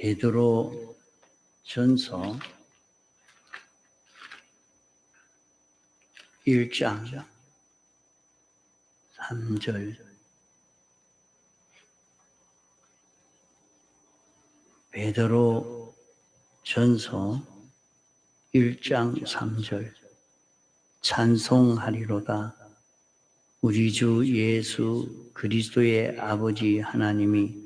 베드로 전서 1장 3절. 베드로 전서 1장 3절. 찬송하리로다. 우리 주 예수 그리스도의 아버지 하나님이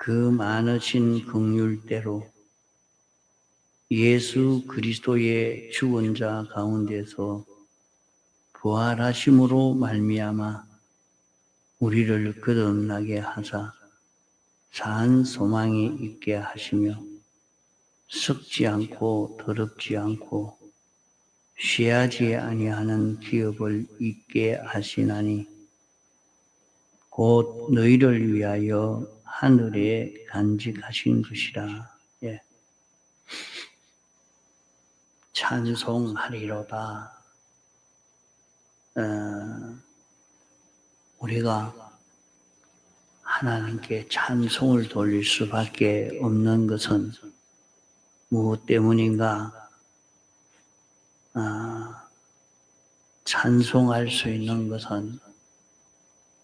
그 많으신 긍휼대로 예수 그리스도의 죽은 자 가운데서 부활하심으로 말미암아 우리를 거듭나게 하사 산 소망이 있게 하시며 썩지 않고 더럽지 않고 쇠하지 아니하는 기업을 있게 하시나니 곧 너희를 위하여 하늘에 간직하신 것이라. 예. 찬송하리로다. 우리가 하나님께 찬송을 돌릴 수밖에 없는 것은 무엇 때문인가? 찬송할 수 있는 것은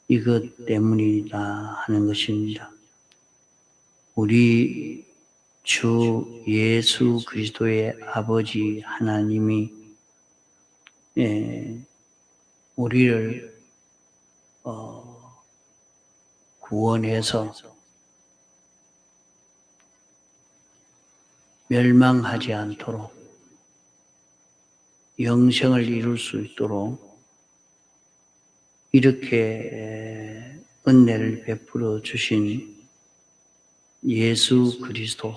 이것 때문이다 하는 것입니다. 우리 주 예수 그리스도의 아버지 하나님이 우리를 구원해서 멸망하지 않도록 영생을 이룰 수 있도록 이렇게 은혜를 베풀어 주신 예수 그리스도,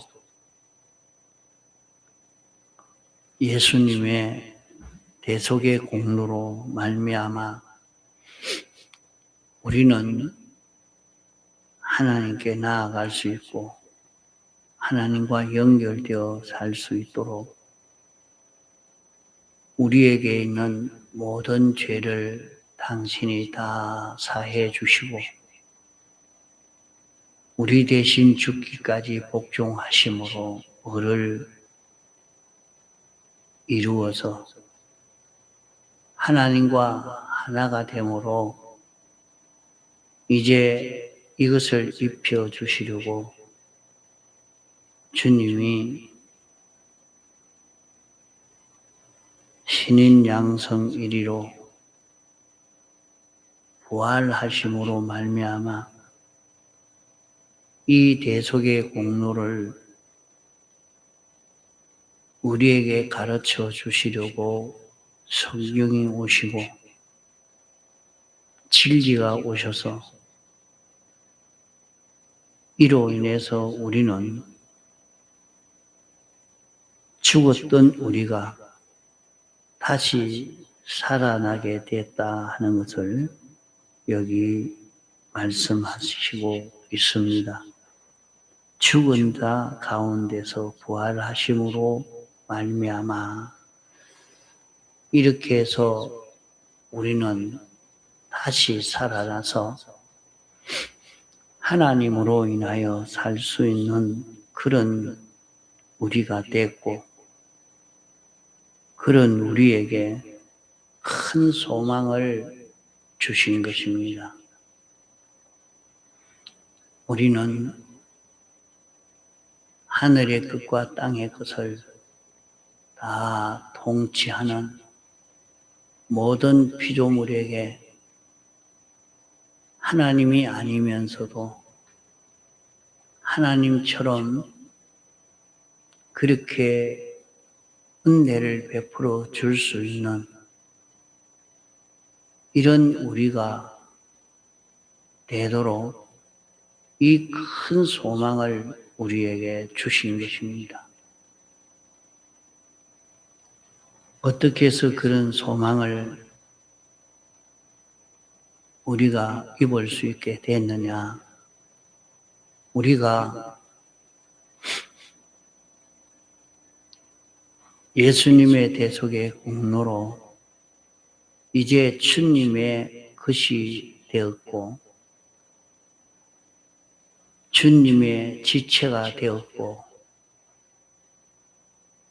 예수님의 대속의 공로로 말미암아 우리는 하나님께 나아갈 수 있고 하나님과 연결되어 살 수 있도록 우리에게 있는 모든 죄를 당신이 다 사해 주시고 우리 대신 죽기까지 복종하심으로 의를 이루어서 하나님과 하나가 되므로 이제 이것을 입혀 주시려고 주님이 신인 양성 1위로 부활하심으로 말미암아 이 대속의 공로를 우리에게 가르쳐 주시려고 성령이 오시고 진리가 오셔서 이로 인해서 우리는 죽었던 우리가 다시 살아나게 됐다 하는 것을 여기 말씀하시고 있습니다. 죽은 자 가운데서 부활하심으로 말미암아 이렇게 해서 우리는 다시 살아나서 하나님으로 인하여 살 수 있는 그런 우리가 됐고 그런 우리에게 큰 소망을 주신 것입니다. 우리는 하늘의 끝과 땅의 끝을 다 통치하는 모든 피조물에게 하나님이 아니면서도 하나님처럼 그렇게 은혜를 베풀어 줄 수 있는 이런 우리가 되도록 이 큰 소망을 우리에게 주신 것입니다. 어떻게 해서 그런 소망을 우리가 입을 수 있게 됐느냐? 우리가 예수님의 대속의 공로로 이제 주님의 것이 되었고 주님의 지체가 되었고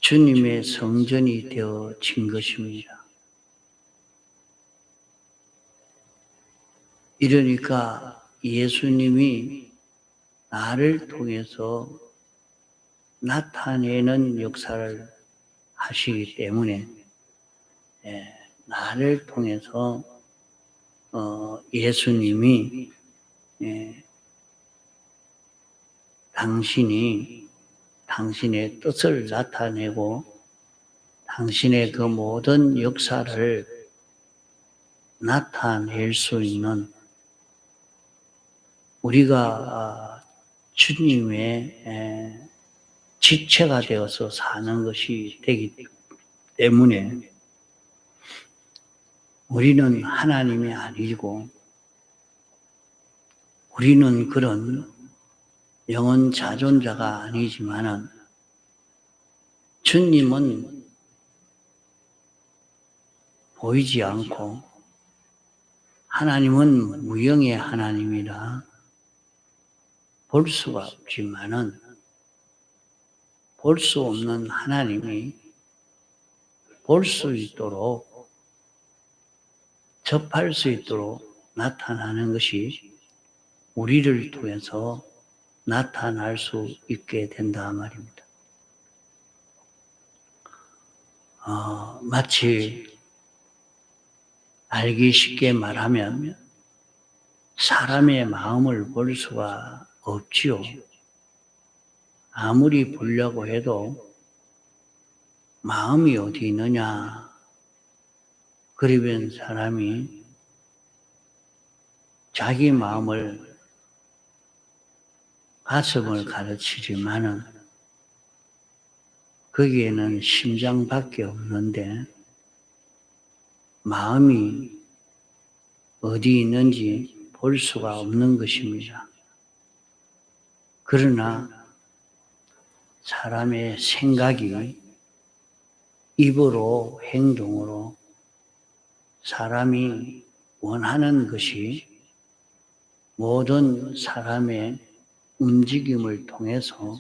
주님의 성전이 되어진 것입니다. 이러니까 예수님이 나를 통해서 나타내는 역사를 하시기 때문에 나를 통해서 예수님이 당신의 뜻을 나타내고 당신의 그 모든 역사를 나타낼 수 있는 우리가 주님의 지체가 되어서 사는 것이 되기 때문에 우리는 하나님이 아니고 우리는 그런 영원 자존자가 아니지만은 주님은 보이지 않고 하나님은 무형의 하나님이라 볼 수가 없지만은 볼 수 없는 하나님이 볼 수 있도록 접할 수 있도록 나타나는 것이 우리를 통해서 나타날 수 있게 된다 말입니다. 마치 알기 쉽게 말하면 사람의 마음을 볼 수가 없지요. 아무리 보려고 해도 마음이 어디 있느냐. 그러면 사람이 자기 마음을 가슴을 가르치지만은 거기에는 심장밖에 없는데 마음이 어디 있는지 볼 수가 없는 것입니다. 그러나 사람의 생각이 입으로 행동으로 사람이 원하는 것이 모든 사람의 움직임을 통해서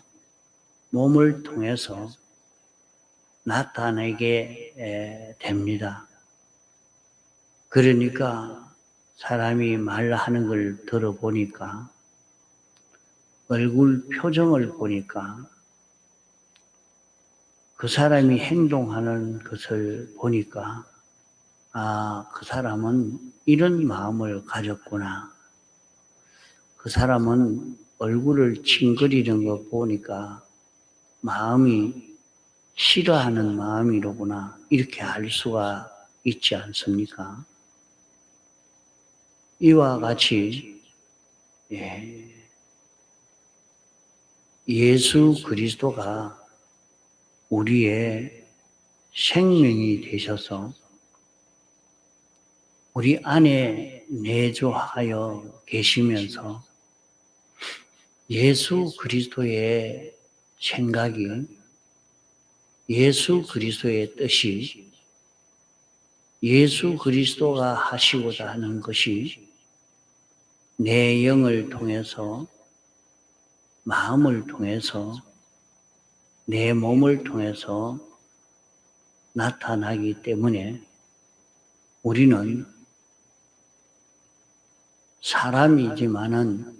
몸을 통해서 나타내게 됩니다. 그러니까 사람이 말하는 걸 들어보니까 얼굴 표정을 보니까 그 사람이 행동하는 것을 보니까 그 사람은 이런 마음을 가졌구나. 그 사람은 얼굴을 찡그리는 거 보니까 마음이 싫어하는 마음이로구나. 이렇게 알 수가 있지 않습니까? 이와 같이 예수 그리스도가 우리의 생명이 되셔서 우리 안에 내주하여 계시면서 예수 그리스도의 생각이 예수 그리스도의 뜻이 예수 그리스도가 하시고자 하는 것이 내 영을 통해서 마음을 통해서 내 몸을 통해서 나타나기 때문에 우리는 사람이지만은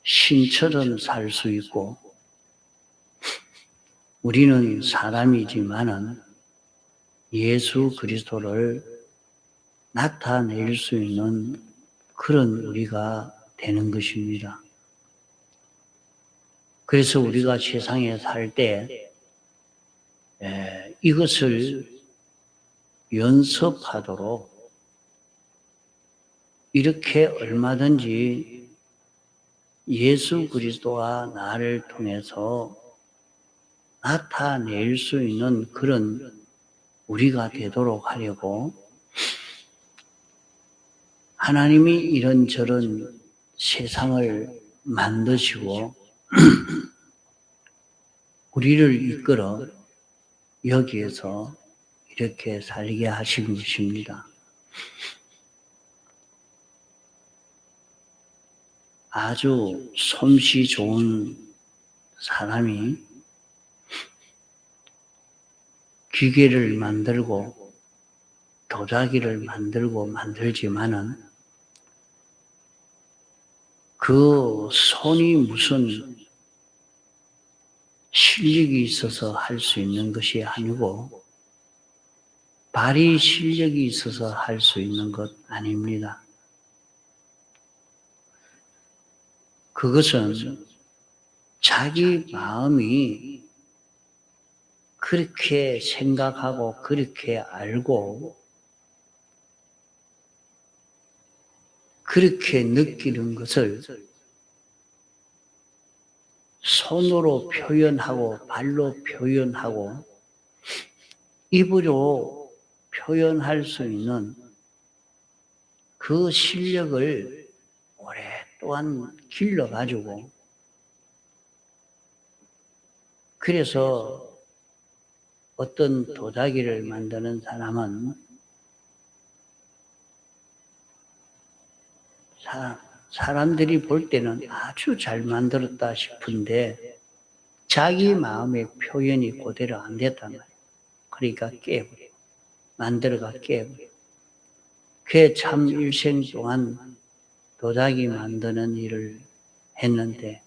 신처럼 살 수 있고 우리는 사람이지만은 예수 그리스도를 나타낼 수 있는 그런 우리가 되는 것입니다. 그래서 우리가 세상에 살 때 이것을 연습하도록 이렇게 얼마든지 예수 그리스도가 나를 통해서 나타낼 수 있는 그런 우리가 되도록 하려고 하나님이 이런저런 세상을 만드시고 우리를 이끌어 여기에서 이렇게 살게 하신 것입니다. 아주 솜씨 좋은 사람이 기계를 만들고 도자기를 만들고 만들지만은 그 손이 무슨 실력이 있어서 할 수 있는 것이 아니고 발이 실력이 있어서 할 수 있는 것 아닙니다. 그것은 자기 마음이 그렇게 생각하고 그렇게 알고 그렇게 느끼는 것을 손으로 표현하고 발로 표현하고 입으로 표현할 수 있는 그 실력을 오랫동안 길러가지고 그래서 어떤 도자기를 만드는 사람은 사람들이 볼 때는 아주 잘 만들었다 싶은데 자기 마음의 표현이 그대로 안 됐단 말이에요. 그러니까 깨버려. 만들어가 깨버려. 그게 참 일생 동안 도자기 만드는 일을 했는데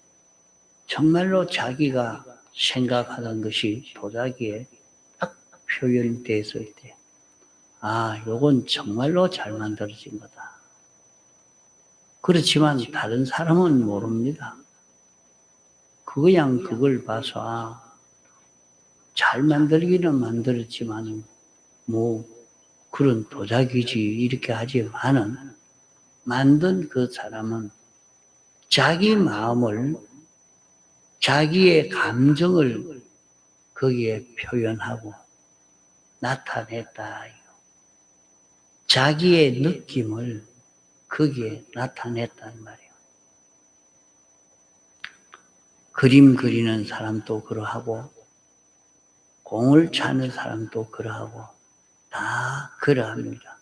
정말로 자기가 생각하던 것이 도자기에 딱 표현됐을 때 요건 정말로 잘 만들어진 거다. 그렇지만 다른 사람은 모릅니다. 그냥 그걸 봐서 잘 만들기는 만들었지만 그런 도자기지 이렇게 하지만은 만든 그 사람은 자기 마음을 자기의 감정을 거기에 표현하고 나타냈다. 자기의 느낌을 거기에 나타냈단 말이에요. 그림 그리는 사람도 그러하고 공을 차는 사람도 그러하고 다 그러합니다.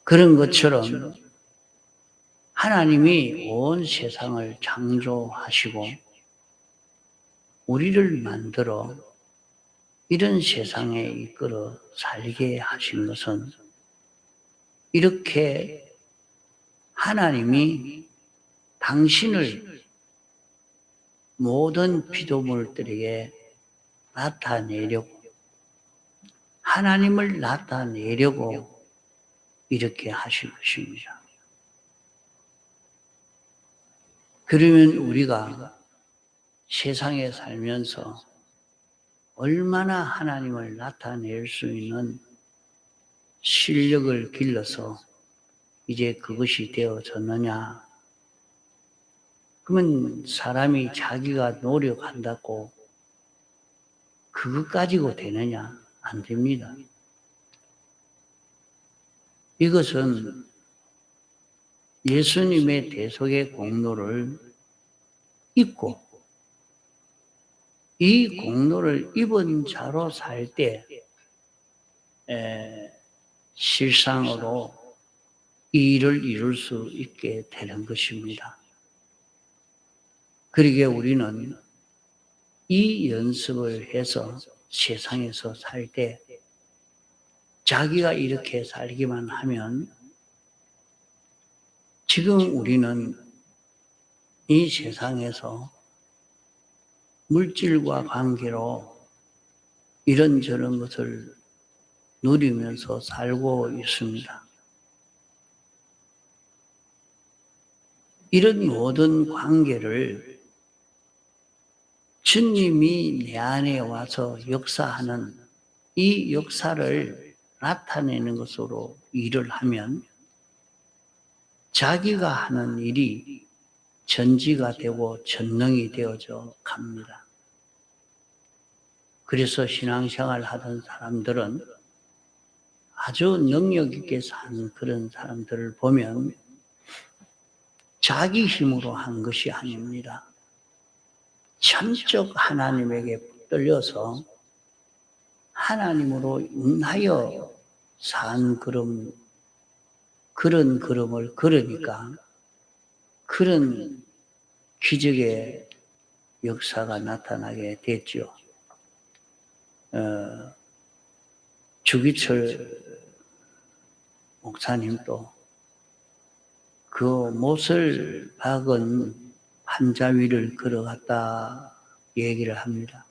그런 것처럼 하나님이 온 세상을 창조하시고 우리를 만들어 이런 세상에 이끌어 살게 하신 것은 이렇게 하나님이 당신을 모든 피조물들에게 나타내려고 하나님을 나타내려고 이렇게 하신 것입니다. 그러면 우리가 세상에 살면서 얼마나 하나님을 나타낼 수 있는 실력을 길러서 이제 그것이 되어졌느냐? 그러면 사람이 자기가 노력한다고 그것 가지고 되느냐? 안 됩니다. 이것은 예수님의 대속의 공로를 입고 이 공로를 입은 자로 살 때 실상으로 이 일을 이룰 수 있게 되는 것입니다. 그러기에 우리는 이 연습을 해서 세상에서 살 때 자기가 이렇게 살기만 하면 지금 우리는 이 세상에서 물질과 관계로 이런저런 것을 누리면서 살고 있습니다. 이런 모든 관계를 주님이 내 안에 와서 역사하는 이 역사를 나타내는 것으로 일을 하면 자기가 하는 일이 전지가 되고 전능이 되어져 갑니다. 그래서 신앙생활 하던 사람들은 아주 능력 있게 산 그런 사람들을 보면 자기 힘으로 한 것이 아닙니다. 천적 하나님에게 붙들려서 하나님으로 인하여 산 그런 그런 걸음을 걸으니까 그런 기적의 역사가 나타나게 됐죠. 주기철 목사님도 그 못을 박은 환자 위를 걸어갔다 얘기를 합니다.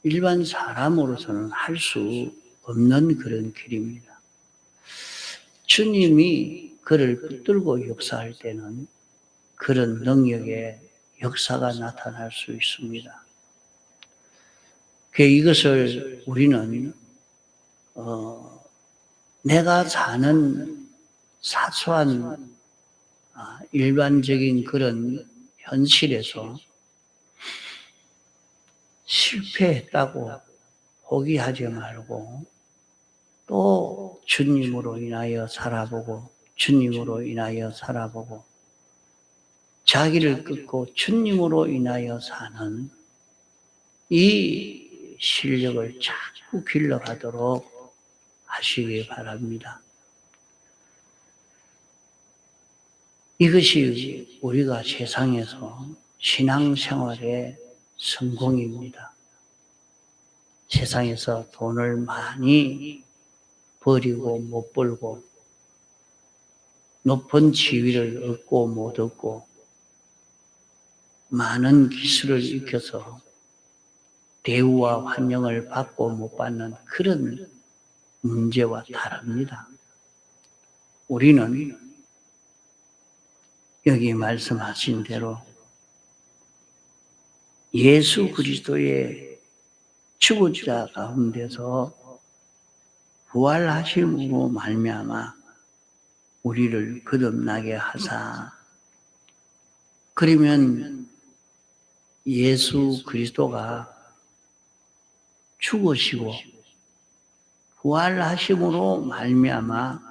일반 사람으로서는 할 수 없는 그런 길입니다. 주님이 그를 붙들고 역사할 때는 그런 능력의 역사가 나타날 수 있습니다. 이것을 우리는 내가 사는 사소한 일반적인 그런 현실에서 실패했다고 포기하지 말고 또 주님으로 인하여 살아보고 주님으로 인하여 살아보고 자기를 끊고 주님으로 인하여 사는 이 실력을 자꾸 길러가도록 하시기 바랍니다. 이것이 우리가 세상에서 신앙생활의 성공입니다. 세상에서 돈을 많이 버리고 못 벌고 높은 지위를 얻고 못 얻고 많은 기술을 익혀서 대우와 환영을 받고 못 받는 그런 문제와 다릅니다. 우리는 여기 말씀하신 대로 예수 그리스도의 죽은 자 가운데서 부활하심으로 말미암아 우리를 거듭나게 하사, 그러면 예수 그리스도가 죽으시고 부활하심으로 말미암아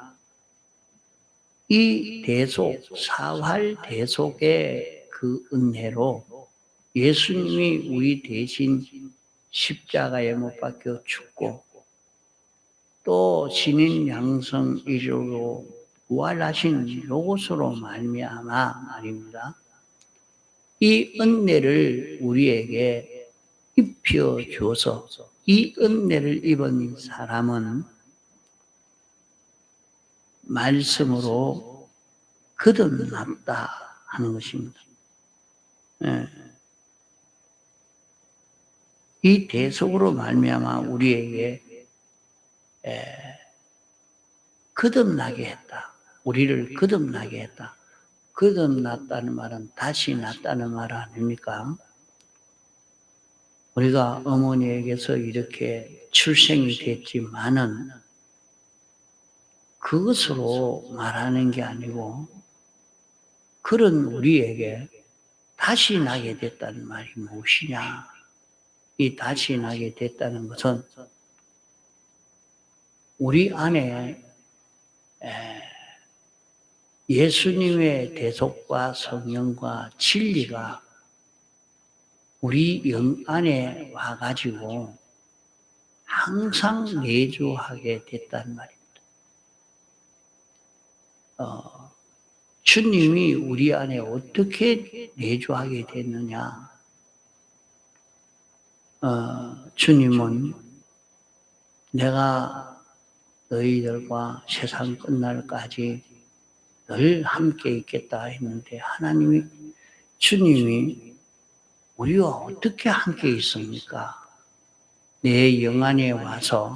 이 대속, 사활 대속의 그 은혜로 예수님이 우리 대신 십자가에 못 박혀 죽고 또 신인 양성 이후로 부활하신 이것으로 말미암아 말입니다. 이 은혜를 우리에게 입혀줘서 이 은혜를 입은 사람은 말씀으로 거듭났다 하는 것입니다. 이 대속으로 말미암아 우리에게 거듭나게 했다. 우리를 거듭나게 했다. 거듭났다는 말은 다시 났다는 말 아닙니까? 우리가 어머니에게서 이렇게 출생이 됐지만은 그것으로 말하는 게 아니고 그런 우리에게 다시 나게 됐다는 말이 무엇이냐? 이 다시 나게 됐다는 것은 우리 안에 예수님의 대속과 성령과 진리가 우리 영 안에 와가지고 항상 내주하게 됐단 말입니다. 주님이 우리 안에 어떻게 내주하게 됐느냐? 주님은 내가 너희들과 세상 끝날까지 늘 함께 있겠다 했는데 하나님이 주님이 우리와 어떻게 함께 있습니까? 내 영 안에 와서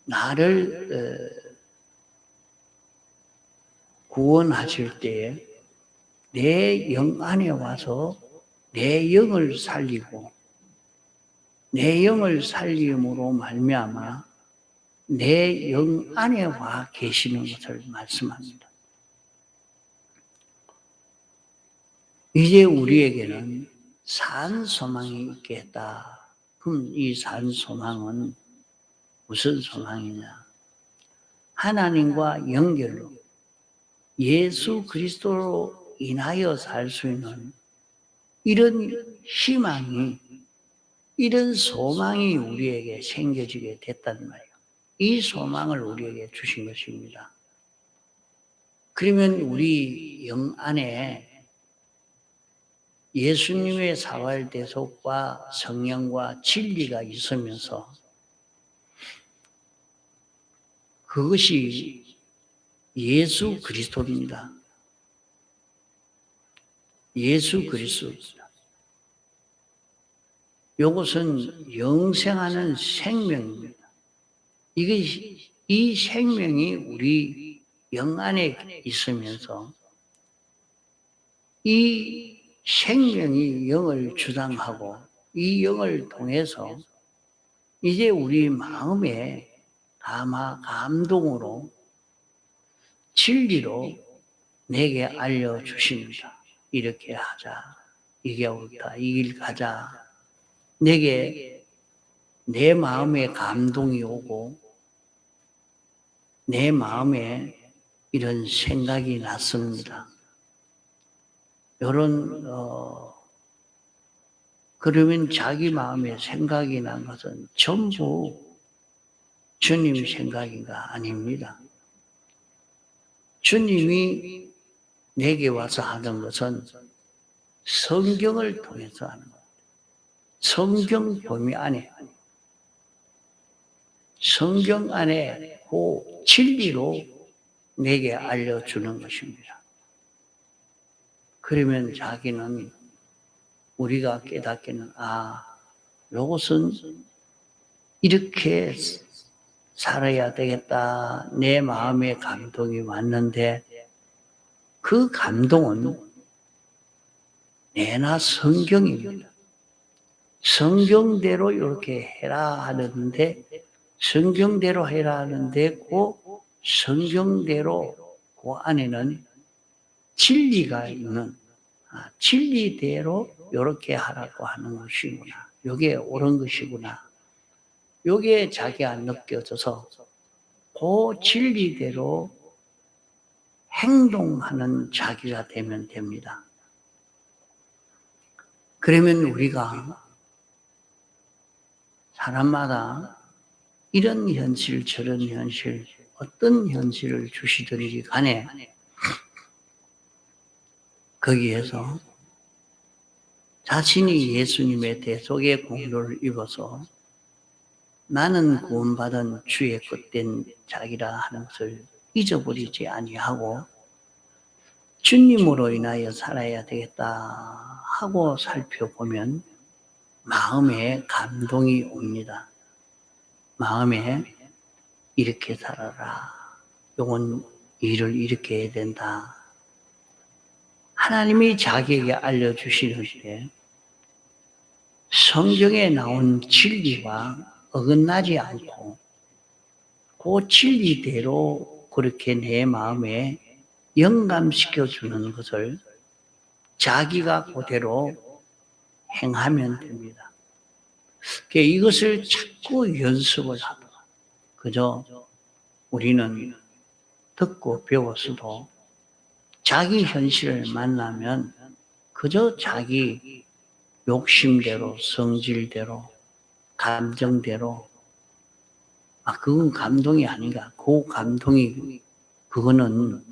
나를 구원하실 때에 내 영 안에 와서 내 영을 살리고 내 영을 살림으로 말미암아 내 영 안에 와 계시는 것을 말씀합니다. 이제 우리에게는 산 소망이 있겠다. 그럼 이 산 소망은 무슨 소망이냐? 하나님과 연결로 예수 그리스도로 인하여 살 수 있는 이런 희망이, 이런 소망이 우리에게 생겨지게 됐단 말이에요. 이 소망을 우리에게 주신 것입니다. 그러면 우리 영 안에 예수님의 사활대속과 성령과 진리가 있으면서 그것이 예수 그리스도입니다. 예수 그리스도입니다. 이것은 영생하는 생명입니다. 이 생명이 우리 영 안에 있으면서 이 생명이 영을 주장하고 이 영을 통해서 이제 우리 마음에 감동으로 진리로 내게 알려주십니다. 이렇게 하자. 이게 옳다. 이 길 가자. 내게 내 마음에 감동이 오고 내 마음에 이런 생각이 났습니다. 그러면 자기 마음에 생각이 난 것은 전부 주님 생각인가? 아닙니다. 주님이 내게 와서 하는 것은 성경을 통해서 하는 것. 성경 범위 안에, 성경 안에 그 진리로 내게 알려주는 것입니다. 그러면 자기는 우리가 깨닫기는 이것은 이렇게 살아야 되겠다. 내 마음에 감동이 왔는데 그 감동은 내나 성경입니다. 성경대로 이렇게 해라 하는데 성경대로 해라 하는데 그 성경대로 그 안에는 진리가 있는 진리대로 이렇게 하라고 하는 것이구나. 이게 옳은 것이구나. 이게 자기가 느껴져서 그 진리대로 행동하는 자기가 되면 됩니다. 그러면 우리가 사람마다 이런 현실, 저런 현실, 어떤 현실을 주시든지 간에 거기에서 자신이 예수님의 대속의 공로를 입어서 나는 구원받은 주의 것된 자기라 하는 것을 잊어버리지 아니하고 주님으로 인하여 살아야 되겠다 하고 살펴보면 마음에 감동이 옵니다. 마음에 이렇게 살아라. 요건 일을 이렇게 해야 된다. 하나님이 자기에게 알려주시는데 성경에 나온 진리와 어긋나지 않고 그 진리대로 그렇게 내 마음에 영감시켜 주는 것을 자기가 그대로 행하면 됩니다. 이것을 자꾸 연습을 하다가 그저 우리는 듣고 배웠어도 자기 현실을 만나면 그저 자기 욕심대로, 성질대로, 감정대로 그건 감동이 아닌가. 그 감동이 그거는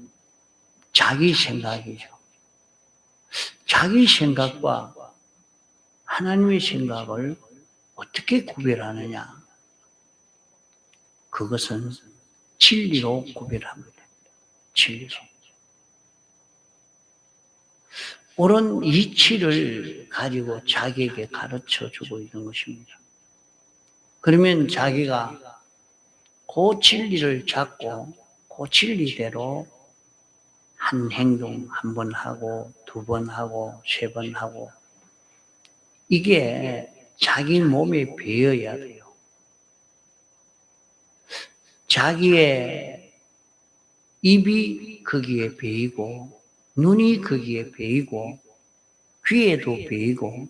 자기 생각이죠. 자기 생각과 하나님의 생각을 어떻게 구별하느냐. 그것은 진리로 구별합니다. 진리로. 옳은 이치를 가지고 자기에게 가르쳐 주고 있는 것입니다. 그러면 자기가 그 진리를 잡고 그 진리대로 한 행동 한 번 하고 두 번 하고 세 번 하고 이게 자기 몸에 배어야 돼요. 자기의 입이 거기에 배이고 눈이 거기에 배이고 귀에도 배이고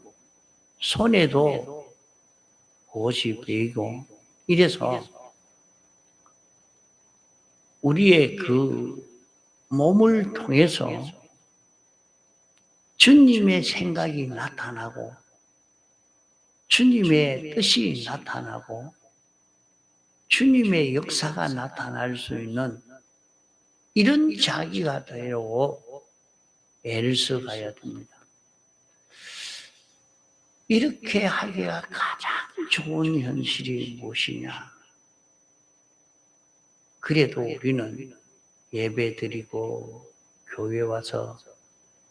손에도 그것이 배이고 이래서 우리의 그 몸을 통해서 주님의 생각이 나타나고 주님의 뜻이 나타나고 주님의 역사가 나타날 수 있는 이런 자기가 되려고 애를 써가야 됩니다. 이렇게 하기가 가장 좋은 현실이 무엇이냐? 그래도 우리는 예배 드리고 교회 와서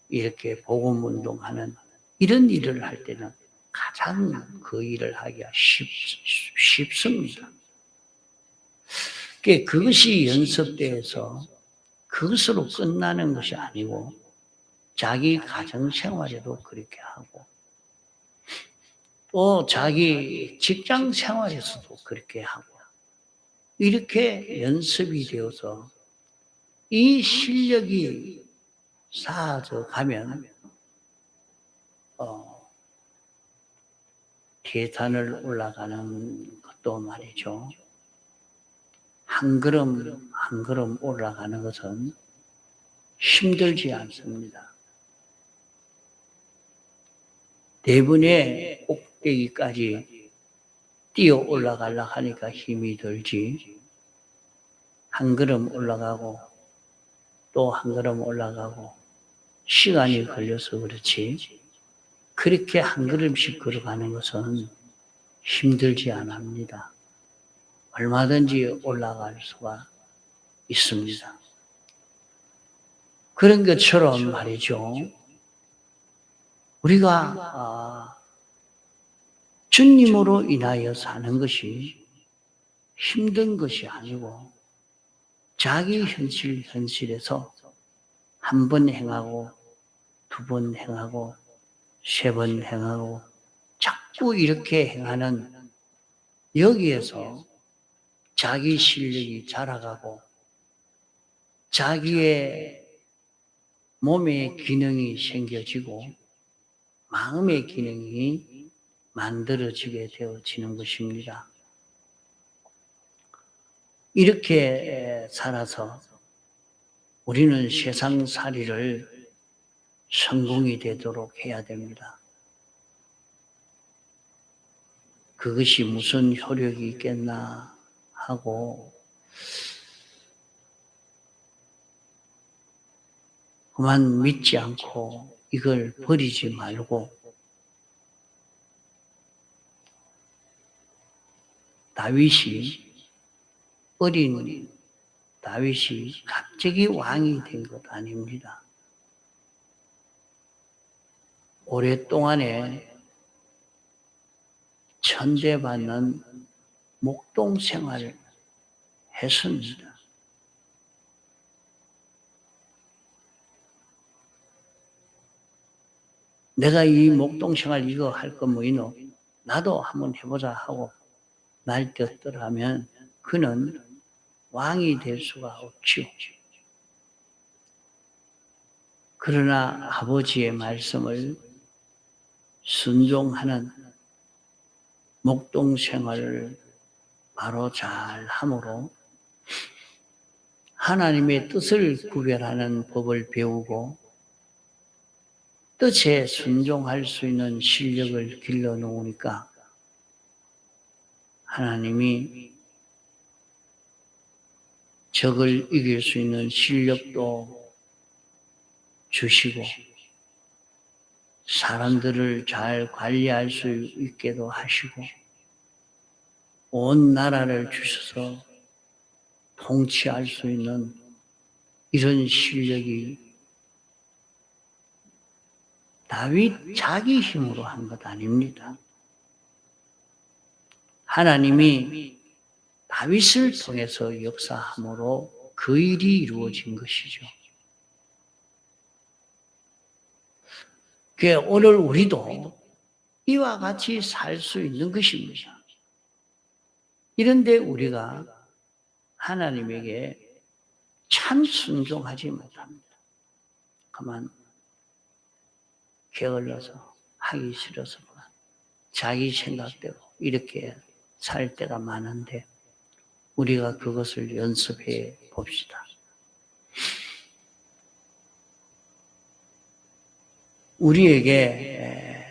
이렇게 복음 운동하는 이런 일을 할 때는 가장 그 일을 하기가 쉽습니다. 그것이 연습대에서 그것으로 끝나는 것이 아니고 자기 가정 생활에도 그렇게 하고 또 자기 직장 생활에서도 그렇게 하고 이렇게 연습이 되어서 이 실력이 쌓아져 가면 계단을 올라가는 것도 말이죠. 한 걸음 한 걸음 올라가는 것은 힘들지 않습니다. 대부분의 꼭대기까지 뛰어 올라가려고 하니까 힘이 들지. 한 걸음 올라가고 또 한 걸음 올라가고 시간이 걸려서 그렇지. 그렇게 한 걸음씩 걸어가는 것은 힘들지 않습니다. 얼마든지 올라갈 수가 있습니다. 그런 것처럼 말이죠. 우리가 주님으로 인하여 사는 것이 힘든 것이 아니고 자기 현실에서 한 번 행하고 두 번 행하고 세 번 행하고 자꾸 이렇게 행하는 여기에서 자기 실력이 자라가고 자기의 몸의 기능이 생겨지고 마음의 기능이 만들어지게 되어지는 것입니다. 이렇게 살아서 우리는 세상살이를 성공이 되도록 해야 됩니다. 그것이 무슨 효력이 있겠나 하고 그만 믿지 않고 이걸 버리지 말고 어린 다윗이 갑자기 왕이 된 것 아닙니다. 오랫동안에 천대받는 목동 생활을 했습니다. 내가 이 목동 생활 이거 할 거 뭐이노? 나도 한번 해보자 하고 날 떴더라면 그는 왕이 될 수가 없지요. 그러나 아버지의 말씀을 순종하는 목동 생활을 바로 잘 함으로 하나님의 뜻을 구별하는 법을 배우고 뜻에 순종할 수 있는 실력을 길러 놓으니까 하나님이 적을 이길 수 있는 실력도 주시고 사람들을 잘 관리할 수 있게도 하시고 온 나라를 주셔서 통치할 수 있는 이런 실력이 다윗 자기 힘으로 한 것 아닙니다. 하나님이 다윗을 통해서 역사함으로 그 일이 이루어진 것이죠. 오늘 우리도 이와 같이 살 수 있는 것입니다. 이런데 우리가 하나님에게 참 순종하지 못합니다. 그만 게을러서 하기 싫어서 자기 생각대로 이렇게 살 때가 많은데 우리가 그것을 연습해 봅시다. 우리에게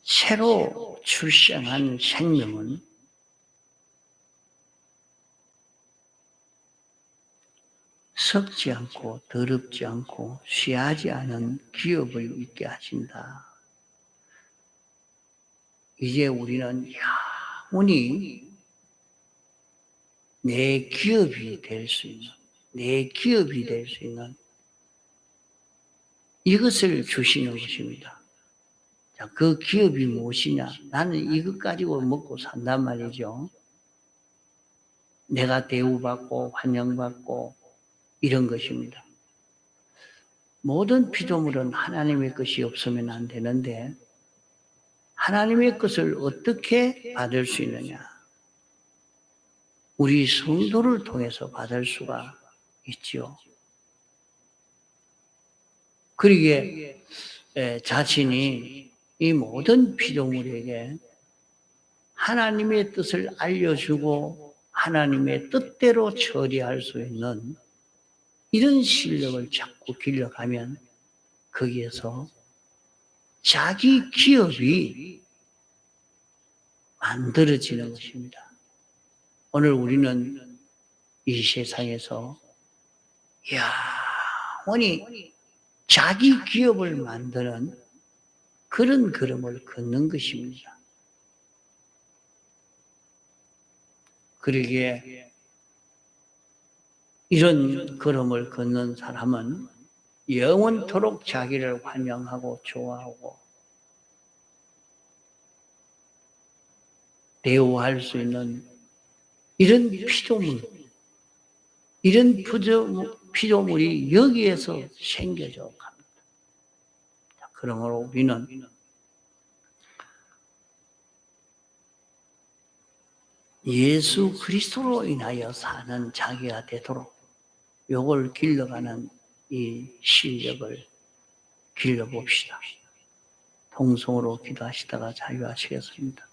새로 출생한 생명은 썩지 않고 더럽지 않고 쇠하지 않은 기업을 있게 하신다. 이제 우리는 영원히 내 기업이 될 수 있는 이것을 주시는 것입니다. 자, 그 기업이 무엇이냐? 나는 이것 가지고 먹고 산단 말이죠. 내가 대우받고 환영받고 이런 것입니다. 모든 피조물은 하나님의 것이 없으면 안 되는데 하나님의 것을 어떻게 받을 수 있느냐? 우리 성도를 통해서 받을 수가 있지요. 그러기에 자신이 이 모든 피조물에게 하나님의 뜻을 알려주고 하나님의 뜻대로 처리할 수 있는 이런 실력을 자꾸 길러가면 거기에서 자기 기업이 만들어지는 것입니다. 오늘 우리는 이 세상에서 영원히 자기 기업을 만드는 그런 걸음을 걷는 것입니다. 그러기에 이런 걸음을 걷는 사람은 영원토록 자기를 환영하고 좋아하고 대우할 수 있는 이런 피조물이 여기에서 생겨져 갑니다. 그러므로 우리는 예수 그리스도로 인하여 사는 자기가 되도록 요걸 길러가는 이 실력을 길러봅시다. 통성으로 기도하시다가 자유하시겠습니다.